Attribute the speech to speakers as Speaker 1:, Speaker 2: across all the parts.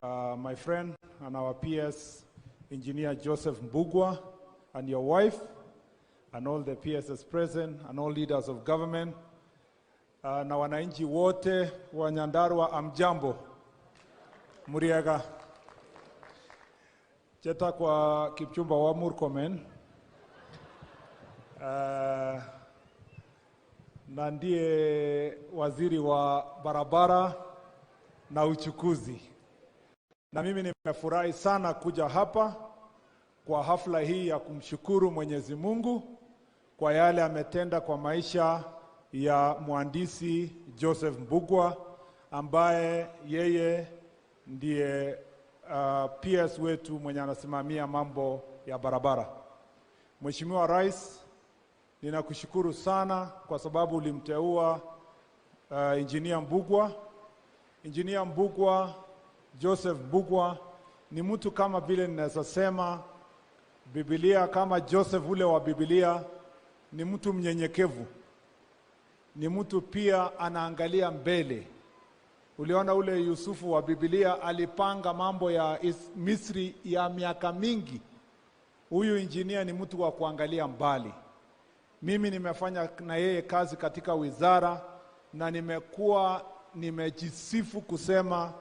Speaker 1: my friend and our PS, Engineer Joseph Mbugua, and your wife, and all the PSs present, and all leaders of government, na wananchi wote wa Nyandarua, amjambo, Muriaga. Cheta kwa Kipchumba wa Murkomen, na ndiye waziri wa barabara na uchukuzi. Na mimi nimefurahi sana kuja hapa kwa hafla hii ya kumshukuru Mwenyezi Mungu kwa yale ametenda kwa maisha ya mhandisi Joseph Mbugua, ambaye yeye ndiye PS wetu mwenye anasimamia mambo ya barabara. Mheshimiwa Rais, ninakushukuru sana kwa sababu ulimteua Engineer Mbugua. Engineer Mbugua, Joseph Mbugua ni mtu kama vile ninaweza sema Biblia, kama Joseph ule wa Biblia, ni mtu mnyenyekevu. Ni mtu pia anaangalia mbele. Uliona ule Yusufu wa Biblia alipanga mambo ya Misri ya miaka mingi. Huyu engineer ni mtu wa kuangalia mbali. Mimi nimefanya na yeye kazi katika wizara na nimejisifu kusema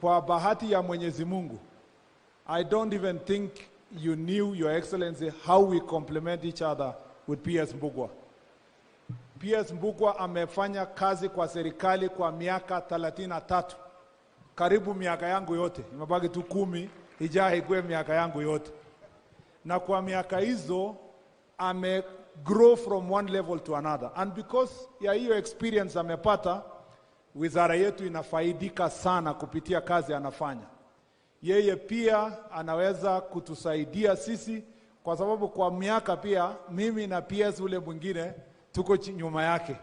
Speaker 1: kwa bahati ya Mwenyezi Mungu, I don't even think you knew, Your Excellency, how we complement each other with PS Mbugua. PS Mbugua amefanya kazi kwa serikali kwa miaka 33. Karibu miaka yangu yote. Imebaki tu 10 ijaye ikuwe miaka yangu yote. Na kwa miaka hizo grow from one level to another. And because ya hiyo experience amepata, wizara yetu inafaidika sana kupitia kazi anafanya. Yeye pia anaweza kutusaidia sisi kwa sababu kwa miaka pia mimi na PS ule mwingine tuko nyuma yake.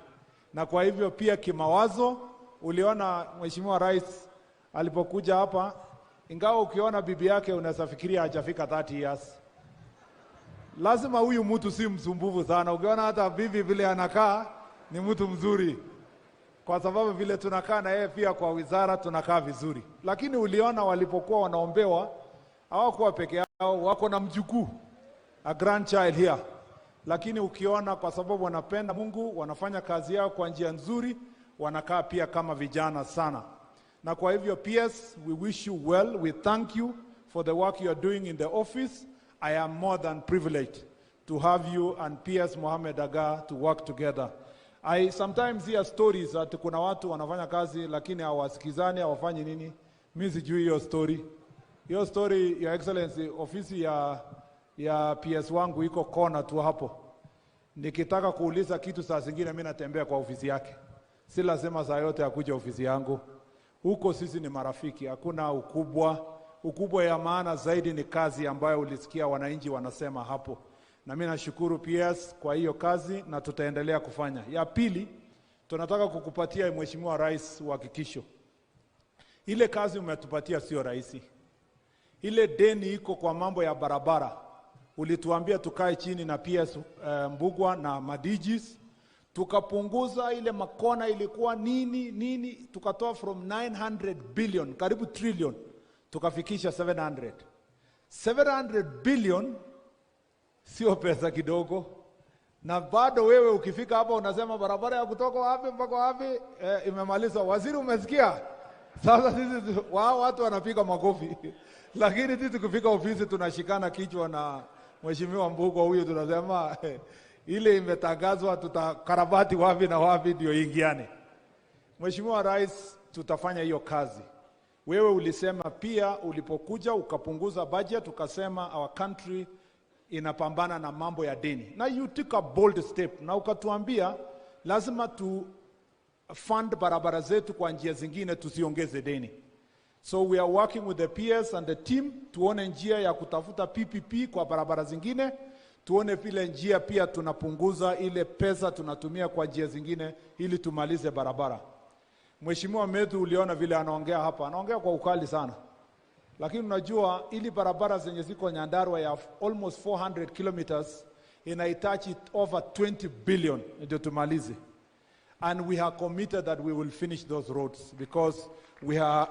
Speaker 1: Na kwa hivyo pia kimawazo, uliona Mheshimiwa Rais alipokuja hapa, ingawa ukiona bibi yake unasafikiria hajafika 30 years. Lazima huyu mtu si msumbufu sana. Ukiona hata bibi vile anakaa ni mtu mzuri. Kwa sababu vile tunakaa na yeye pia kwa wizara tunakaa vizuri. Lakini uliona walipokuwa wanaombewa, hawakuwa peke yao, wako na mjukuu, a grandchild here. Lakini ukiona kwa sababu wanapenda Mungu, wanafanya kazi yao kwa njia nzuri, wanakaa pia kama vijana sana. Na kwa hivyo PS, we wish you well. We thank you for the work you are doing in the office. I am more than privileged to have you and PS Mohamed Aga to work together. I sometimes hear stories that kuna watu wanafanya kazi lakini hawasikizani, hawafanyi nini. Mimi sijui hiyo story. Hiyo story, Your Excellency, ofisi ya PS wangu iko kona tu hapo. Nikitaka kuuliza kitu saa zingine mimi natembea kwa ofisi yake. Si lazima saa yote akuje ofisi yangu. Huko sisi ni marafiki, hakuna ukubwa. Ukubwa ya maana zaidi ni kazi ambayo ulisikia wananchi wanasema hapo. Na mimi nashukuru PS kwa hiyo kazi na tutaendelea kufanya. Ya pili, tunataka kukupatia Mheshimiwa Rais uhakikisho. Ile kazi umetupatia sio rahisi. Ile deni iko kwa mambo ya barabara. Ulituambia tukae chini na PS Mbugua na madijis. Tukapunguza ile makona ilikuwa nini, tukatoa from 900 billion, karibu trillion, tukafikisha 700. 700 billion sio pesa kidogo. Na bado wewe ukifika hapa unasema barabara ya kutoka wapi mpaka wapi imemaliza. Waziri, umesikia? Sasa sisi watu wanapiga makofi. Lakini sisi tukifika ofisi tunashikana kichwa na Mheshimiwa Mbugua huyu, tunasema ile imetangazwa, tutakarabati wapi na wapi ndio ingiane. Mheshimiwa Rais, tutafanya hiyo kazi. Wewe ulisema pia ulipokuja ukapunguza budget, ukasema our country inapambana na mambo ya deni. Na you took a bold step. Na ukatuambia lazima tu fund barabara zetu kwa njia zingine, tusiongeze deni. So we are working with the PS and the team tuone njia ya kutafuta PPP kwa barabara zingine. Tuone vile njia pia tunapunguza ile pesa tunatumia kwa njia zingine ili tumalize barabara. Mheshimiwa Medu, uliona vile anaongea hapa. Anaongea kwa ukali sana. Lakini unajua ili barabara zenye ziko Nyandarua ya almost 400 kilometers inahitaji over 20 billion ndio tumalize. And we are committed that we will finish those roads because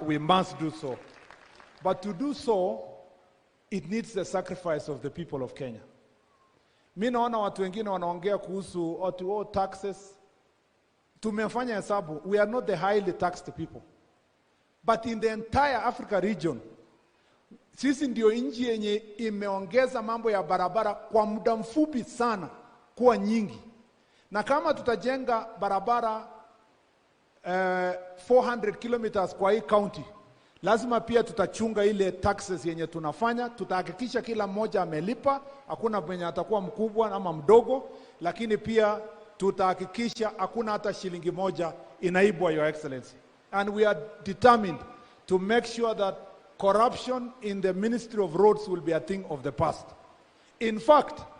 Speaker 1: we must do so. But to do so, it needs the sacrifice of the people of Kenya. Mi naona watu wengine wanaongea kuhusu taxes. Tumefanya hesabu, we are not the highly taxed people. But in the entire Africa region, sisi ndio nchi yenye imeongeza mambo ya barabara kwa muda mfupi sana kuwa nyingi. Na kama tutajenga barabara 400 kilometers kwa hii county, lazima pia tutachunga ile taxes yenye tunafanya. Tutahakikisha kila mmoja amelipa, hakuna mwenye atakuwa mkubwa ama mdogo, lakini pia tutahakikisha hakuna hata shilingi moja inaibwa, Your Excellency. And we are determined to make sure that corruption in the Ministry of Roads will be a thing of the past. In fact,